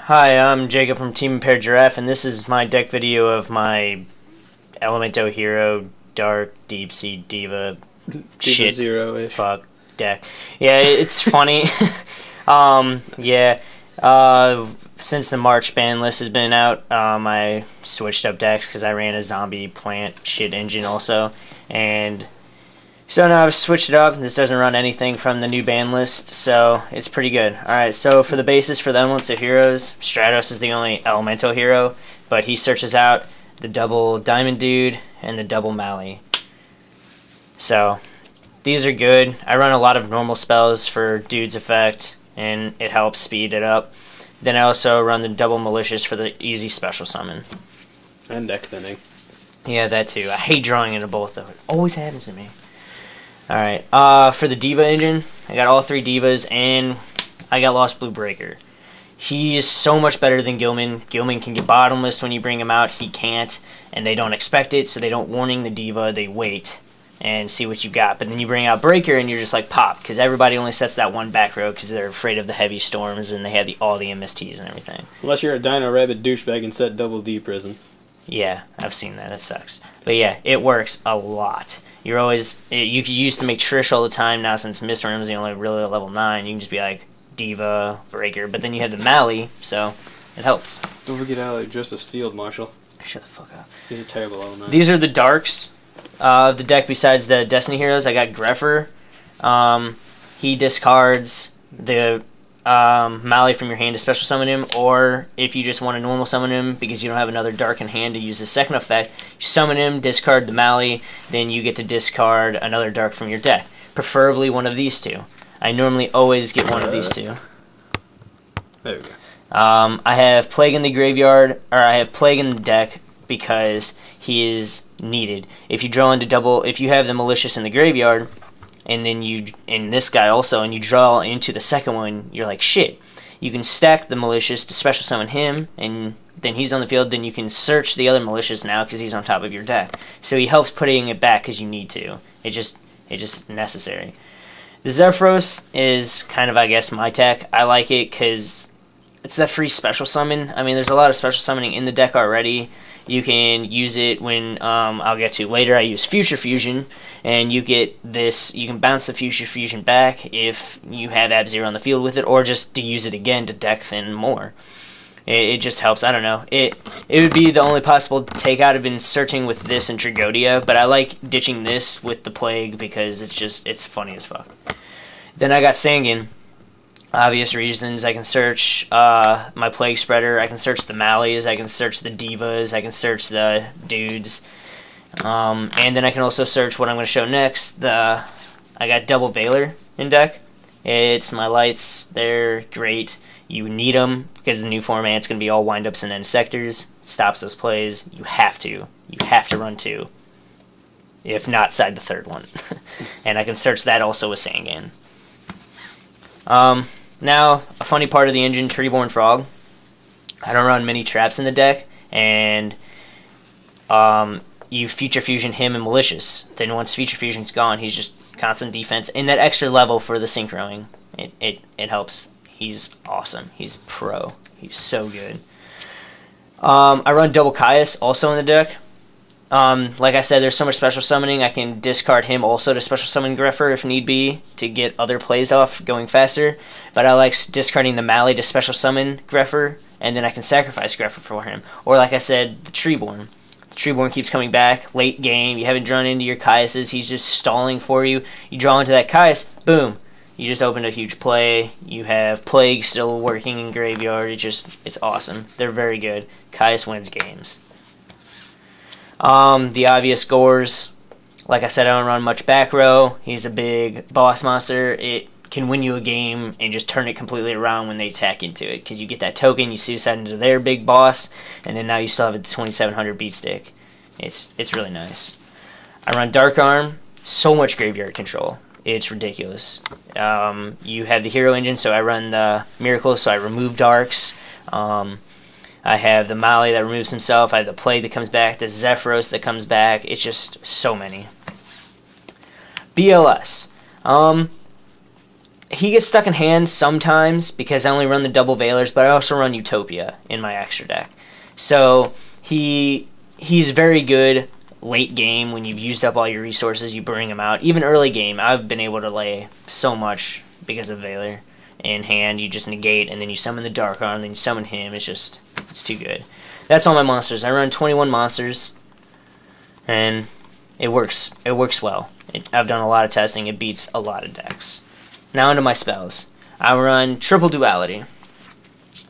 Hi, I'm Jacob from Team Impaired Giraffe, and this is my deck video of my Elemento Hero Dark Deep Sea Diva Diva Zero-ish. fuck deck. Yeah, it's funny. Yeah. Since the March ban list has been out, I switched up decks because I ran a zombie plant shit engine also, and so now I've switched it up. This doesn't run anything from the new ban list, so it's pretty good. Alright, so for the basis for the Elements of Heroes, Stratos is the only Elemental hero, but he searches out the double Diamond Dude and the double Mally. So, these are good. I run a lot of normal spells for Dude's effect, and it helps speed it up. Then I also run the double Malicious for the easy special summon. And deck thinning. Yeah, that too. I hate drawing into both of it. Always happens to me. Alright, for the Diva engine, I got all three Divas, and I got Lost Blue Breaker. He is so much better than Gilman. Gilman can get bottomless when you bring him out. He can't, and they don't expect it, so they don't warning the Diva. They wait and see what you got. But then you bring out Breaker, and you're just like, pop, because everybody only sets that one back row because they're afraid of the heavy storms, and they have all the MSTs and everything. Unless you're a Dino Rabbit douchebag and set double D prison. Yeah, I've seen that. That sucks. But yeah, it works a lot. You're always, you could use to make Trish all the time. Now since Miss Rim's the only really level 9, you can just be like Diva, Breaker, but then you have the Mally, so it helps. Don't forget Justice Field Marshal. Shut the fuck up. He's a terrible level 9. These are the darks of the deck besides the Destiny heroes. I got Greffer. He discards the Mally from your hand to special summon him, or if you just want to normal summon him because you don't have another dark in hand to use the second effect, you summon him, discard the Mally, then you get to discard another dark from your deck. Preferably one of these two. I normally always get one of these two. There we go. I have Plague in the graveyard, or I have Plague in the deck because he is needed. If you draw into if you have the Malicious in the graveyard, and then this guy also, and you draw into the second one, you're like, shit. You can stack the Malicious to special summon him, and then he's on the field, then you can search the other Malicious now because he's on top of your deck. So he helps putting it back because you need to. It's just necessary. The Zephyros is kind of, I guess, my tech. I like it because it's that free special summon. I mean, there's a lot of special summoning in the deck already. You can use it when, I'll get to later, I use Future Fusion, and you get this, you can bounce the Future Fusion back if you have Ab-Zero on the field with it, or just to use it again to deck thin more. It just helps, I don't know. It would be the only possible takeout. I've been searching with this and Trigodia, but I like ditching this with the Plague because it's funny as fuck. Then I got Sangan. Obvious reasons. I can search my Plague Spreader, I can search the Mallies, I can search the Divas, I can search the Dudes, and then I can also search what I'm going to show next. I got Double Veiler in deck. It's my lights, they're great. You need them because the new format's going to be all windups and end sectors. Stops those plays. You have to run 2. If not, side the third one. And I can search that also with Sangan. Now, a funny part of the engine, Treeborn Frog. I don't run many traps in the deck, and you Future Fusion him and Malicious. Then once Future Fusion's gone, he's just constant defense. And that extra level for the synchroing, it helps. He's awesome. He's pro. He's so good. I run Double Caius also in the deck. Like I said, there's so much special summoning, I can discard him also to special summon Greffer if need be to get other plays off going faster. But I like discarding the Mally to special summon Greffer, and then I can sacrifice Greffer for him. Or like I said, the Treeborn. The Treeborn keeps coming back, late game, you haven't drawn into your Caiuses, he's just stalling for you. You draw into that Caius, boom. You just opened a huge play. You have Plague still working in graveyard. It's awesome. They're very good. Caius wins games. The obvious Gores. Like I said, I don't run much back row. He's a big boss monster. It can win you a game and just turn it completely around when they attack into it. Because you get that token, you see that into their big boss, and then now you still have the 2700 beat stick. It's really nice. I run Dark Arm. So much graveyard control. It's ridiculous. You have the hero engine, so I run the Miracles, so I remove Darks. I have the Mally that removes himself. I have the Plague that comes back, the Zephyros that comes back. It's just so many. BLS. he gets stuck in hand sometimes because I only run the double Veilers, but I also run Utopia in my extra deck. So he's very good late game when you've used up all your resources. You bring him out. Even early game, I've been able to lay so much because of Veiler in hand. You just negate, and then you summon the Dark Arm, then you summon him. It's too good. That's all my monsters. I run 21 monsters, and it works. It works well. I've done a lot of testing. It beats a lot of decks. Now onto my spells. I run triple duality.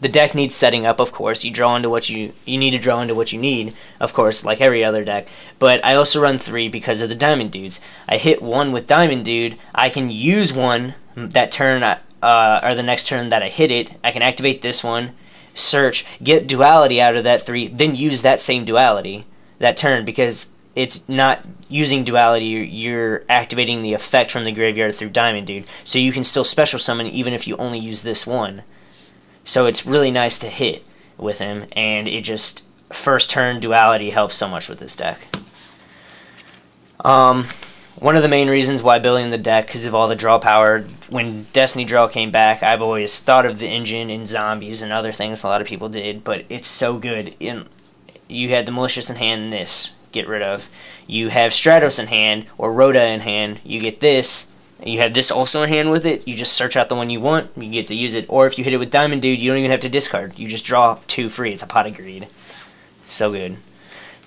The deck needs setting up, of course. You draw into what you need to draw into what you need, of course, like every other deck. But I also run 3 because of the Diamond Dudes. I hit 1 with Diamond Dude. I can use one that turn, or the next turn that I hit it. I can activate this one, search, get duality out of that 3, then use that same duality that turn, because it's not using duality. You're activating the effect from the graveyard through Diamond Dude, so you can still special summon even if you only use this one. So it's really nice to hit with him, and it just, first turn duality helps so much with this deck. One of the main reasons why building the deck, because of all the draw power. When Destiny Draw came back, I've always thought of the engine and zombies and other things a lot of people did, but it's so good. You had the Malicious in hand, and this, get rid of. You have Stratos in hand, or Rhoda in hand, you get this. You have this also in hand with it. You just search out the one you want. You get to use it. Or if you hit it with Diamond Dude, you don't even have to discard. You just draw 2 free. It's a Pot of Greed. So good.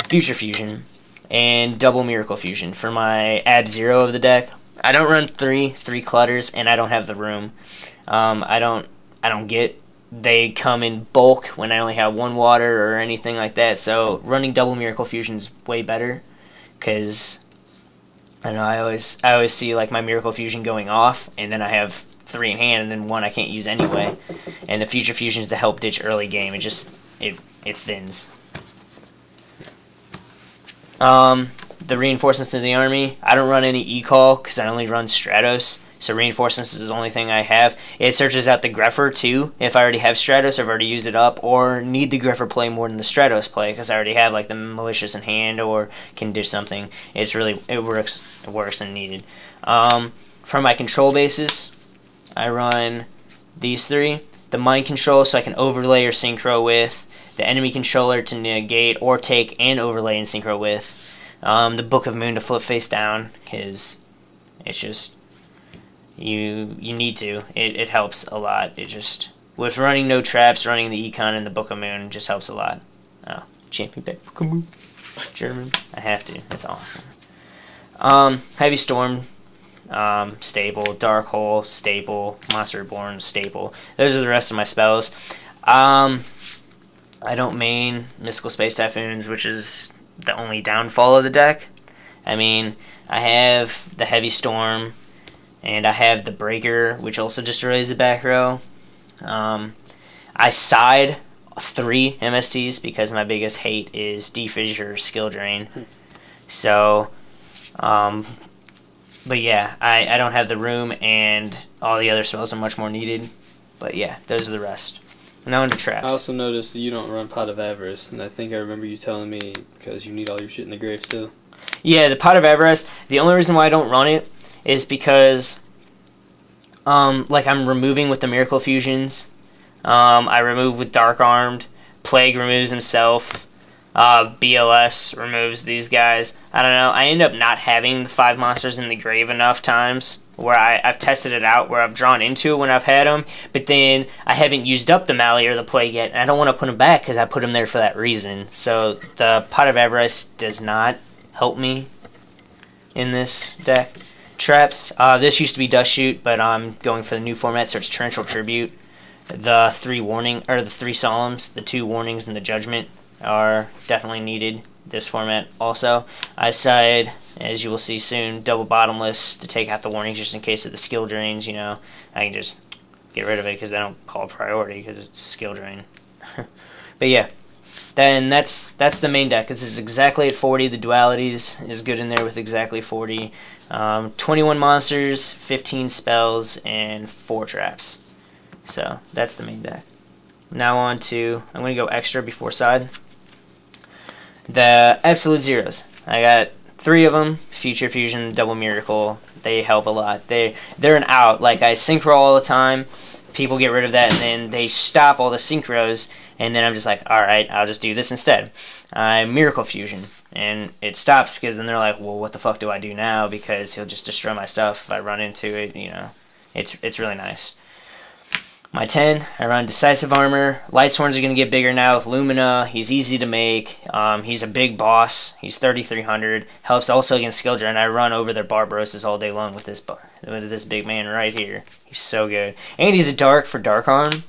Future Fusion and double Miracle Fusion for my Ab Zero of the deck. I don't run 3 clutters, and I don't have the room. I don't get. They come in bulk when I only have 1 water or anything like that. So running double Miracle Fusion is way better, because I don't know, I always see like my Miracle Fusion going off, and then I have 3 in hand, and then 1 I can't use anyway. And the Future Fusion is to help ditch early game. It thins. The reinforcements in the army. I don't run any E-Call because I only run Stratos. So reinforcements is the only thing I have. It searches out the Greffer too if I already have Stratos or I've already used it up, or need the Greffer play more than the Stratos play because I already have like the Malicious in hand or can do something. It works and needed. For my control bases, I run these 3. The Mind Control, so I can overlay or synchro with. The Enemy Controller to negate or take and overlay and synchro with. The Book of Moon to flip face down, because it's just, you need to. It helps a lot. It just, with running no traps, running the Econ and the Book of Moon just helps a lot. Oh, champion pick, Book of Moon. German. I have to. That's awesome. Heavy Storm, staple. Dark Hole, staple. Monster Reborn, staple. Those are the rest of my spells. I don't main Mystical Space Typhoons, which is the only downfall of the deck. I mean, I have the Heavy Storm, and I have the Breaker, which also destroys the back row. I side 3 MSTs because my biggest hate is Defissure, Skill Drain. So, but yeah, I don't have the room, and all the other spells are much more needed. But yeah, those are the rest. Now into traps. I also noticed that you don't run Pot of Avarice, and I think I remember you telling me because you need all your shit in the grave still. Yeah, the Pot of Avarice, the only reason why I don't run it is because like I'm removing with the Miracle Fusions. I remove with Dark Armed. Plague removes himself. BLS removes these guys. I don't know. I end up not having the 5 monsters in the grave enough times where I've tested it out, where I've drawn into it when I've had them, but then I haven't used up the Mally or the Plague yet, and I don't want to put them back because I put them there for that reason. So the Pot of Avarice does not help me in this deck. Traps. This used to be Dust Shoot, but I'm going for the new format, so it's Torrential Tribute. The 3 Solemns, the 2 warnings, and the Judgment are definitely needed this format also. I side, as you will see soon, double Bottomless to take out the warnings just in case of the skill drains. You know, I can just get rid of it because I don't call it priority because it's skill drain. But yeah, then that's the main deck. This is exactly at 40. The dualities is good in there with exactly 40. 21 monsters, 15 spells, and 4 traps. So that's the main deck. Now on to, I'm going to go extra before side. The Absolute Zeros. I got 3 of them, Future Fusion, Double Miracle, they help a lot. They're an out. Like, I synchro all the time. People get rid of that, and then they stop all the synchros, and then I'm just like, alright, I'll just do this instead. Miracle Fusion, and it stops because then they're like, well, what the fuck do I do now? Because he'll just destroy my stuff if I run into it, you know. It's really nice. My 10, I run Decisive Armor. Light Swords are going to get bigger now with Lumina. He's easy to make. He's a big boss. He's 3,300. Helps also against Skill Drain. I run over their Barbarosses all day long with this big man right here. He's so good. And he's a Dark for Dark Arm.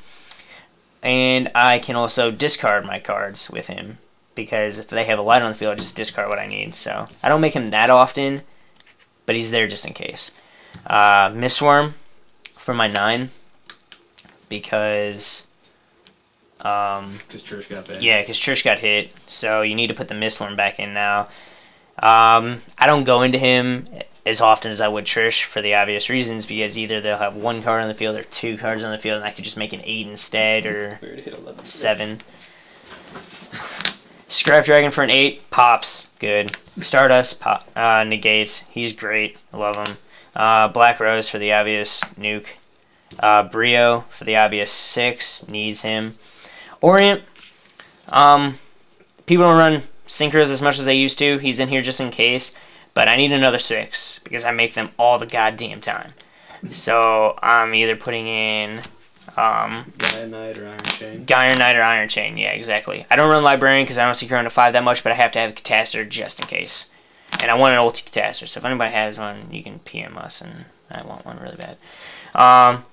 And I can also discard my cards with him. Because if they have a light on the field, I just discard what I need. So I don't make him that often. But he's there just in case. Mistworm for my 9. Because Trish got banned. Yeah, because Trish got hit, so you need to put the Mistworm back in now. I don't go into him as often as I would Trish for the obvious reasons, because either they'll have 1 card on the field or 2 cards on the field, and I could just make an 8 instead, or 7. Scrap Dragon for an 8, pops, good. Stardust negates, he's great, I love him. Black Rose for the obvious nuke. Brio for the obvious 6, needs him. Orient, people don't run synchros as much as they used to. He's in here just in case, but I need another 6 because I make them all the goddamn time. So I'm either putting in Gaia Knight or Iron Chain. Gaia Knight or Iron Chain, yeah, exactly. I don't run Librarian because I don't synchro into 5 that much, but I have to have a Catastor just in case. And I want an ulti Catastor, so if anybody has one, you can PM us, and I want one really bad.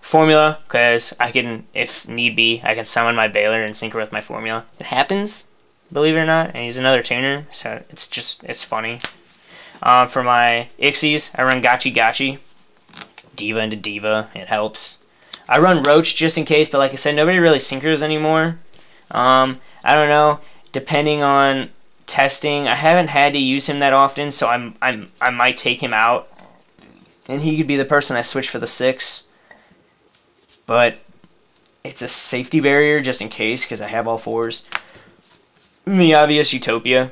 Formula, because I can, if need be, I can summon my Baylor and synchro with my Formula. It happens, believe it or not, and he's another tuner, so it's funny. For my Ixies, I run Gachi Gachi. Diva into Diva, it helps. I run Roach just in case, but like I said, nobody really synchros anymore. I don't know, depending on testing, I haven't had to use him that often, so I might take him out, and he could be the person I switch for the 6. But it's a safety barrier just in case, because I have all 4s. The obvious Utopia.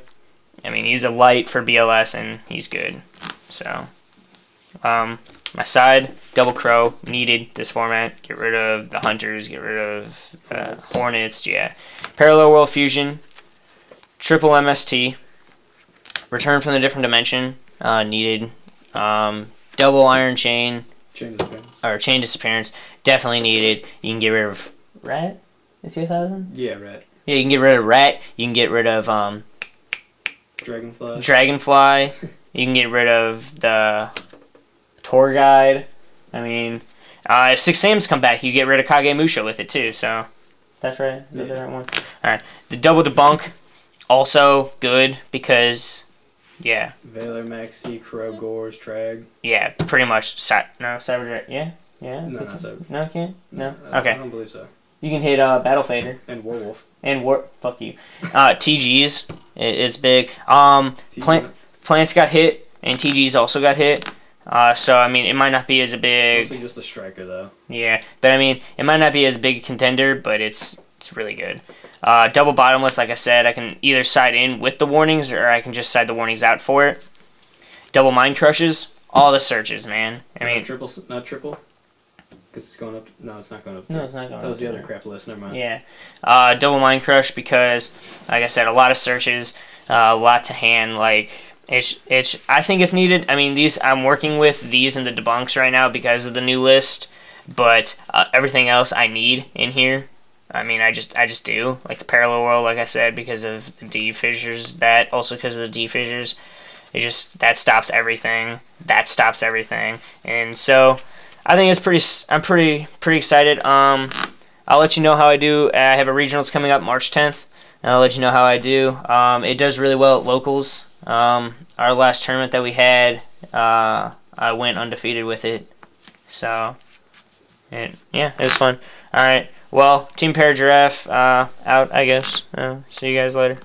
I mean, he's a light for BLS, and he's good. So, my side, Double Crow, needed this format. Get rid of the Hunters, get rid of Hornets, yeah. Parallel World Fusion, triple MST, Return from the Different Dimension, needed. Double Iron Chain, Chain Disappearance, definitely needed. You can get rid of Rat. Is he 1,000? Yeah, Rat. Yeah, you can get rid of Rat. You can get rid of Dragonfly. You can get rid of the Tour Guide. I mean, if 6 Sam's come back, you get rid of Kagemusha with it too. So that's right. Is that the right one? All right. The Double Debunk, also good because. Yeah. Valor Maxi, Crow Gores, Trag. Yeah, pretty much. Cyber. Yeah? Yeah? No, not Cyber. No, you can't? No? Okay. I don't believe so. You can hit Battle Fader. And Werewolf. And fuck you. TGs. It's big. Plants got hit, and TGs also got hit. So, I mean, it might not be as a big. Mostly just a striker, though. Yeah, but I mean, it might not be as big a contender, but it's really good. Double Bottomless, like I said, I can either side in with the warnings, or I can just side the warnings out for it. Double Mind Crushes, all the searches, man. I mean, not triple. Because it's going up. No, it's not going up. No, it's not going up. That was the other crap list. Never mind. Yeah. Double Mind Crush because, like I said, a lot of searches, a lot to hand. Like I think it's needed. I mean, I'm working with these in the debunks right now because of the new list, but everything else I need in here. I mean, I just do. Like the Parallel World, like I said, because of the D fissures. That also because of the D fissures. That stops everything. That stops everything. And so I think it's I'm pretty excited. I'll let you know how I do. I have a regionals coming up March 10th. And I'll let you know how I do. It does really well at locals. Our last tournament that we had, I went undefeated with it. So, yeah, it was fun. All right. Well, Team Paragiraffe out, I guess. See you guys later.